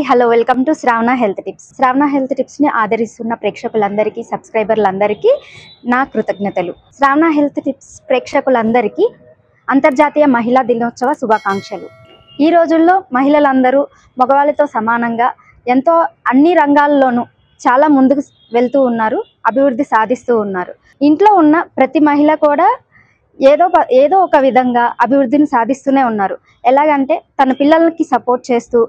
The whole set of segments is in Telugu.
Hello welcome to Shravana health tips. Shravana health టిప్స్ని ఆదరిస్తున్న ప్రేక్షకులందరికీ, సబ్స్క్రైబర్లందరికీ నా కృతజ్ఞతలు. శ్రావణ హెల్త్ టిప్స్ ప్రేక్షకులందరికీ అంతర్జాతీయ మహిళా దినోత్సవ శుభాకాంక్షలు. ఈ రోజుల్లో మహిళలందరూ మగవాళ్ళతో సమానంగా ఎంతో అన్ని రంగాల్లోనూ చాలా ముందుకు వెళ్తూ ఉన్నారు, అభివృద్ధి సాధిస్తూ ఉన్నారు. ఇంట్లో ఉన్న ప్రతి మహిళ కూడా ఏదో ఒక విధంగా అభివృద్ధిని సాధిస్తూనే ఉన్నారు. ఎలాగంటే తన పిల్లలకి సపోర్ట్ చేస్తూ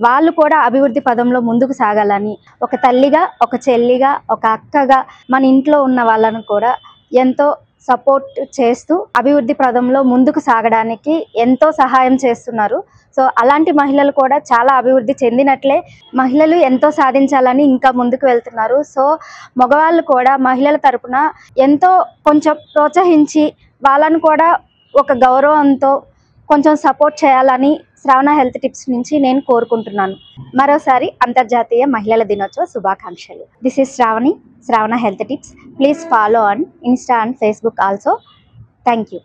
వాళ్ళు కూడా అభివృద్ధి పదంలో ముందుకు సాగాలని, ఒక తల్లిగా, ఒక చెల్లిగా, ఒక అక్కగా మన ఇంట్లో ఉన్న వాళ్ళను కూడా ఎంతో సపోర్ట్ చేస్తూ అభివృద్ధి పదంలో ముందుకు సాగడానికి ఎంతో సహాయం చేస్తున్నారు. సో అలాంటి మహిళలు కూడా చాలా అభివృద్ధి చెందినట్లే మహిళలు ఎంతో సాధించాలని ఇంకా ముందుకు వెళ్తున్నారు. సో మగవాళ్ళు కూడా మహిళల తరపున ఎంతో కొంచెం ప్రోత్సహించి వాళ్ళను కూడా ఒక గౌరవంతో కొంచెం సపోర్ట్ చేయాలని శ్రావణ హెల్త్ టిప్స్ నుంచి నేను కోరుకుంటున్నాను. మరోసారి అంతర్జాతీయ మహిళల దినోత్సవ శుభాకాంక్షలు. This is Shravana health tips. Please follow on Insta and Facebook also. Thank you.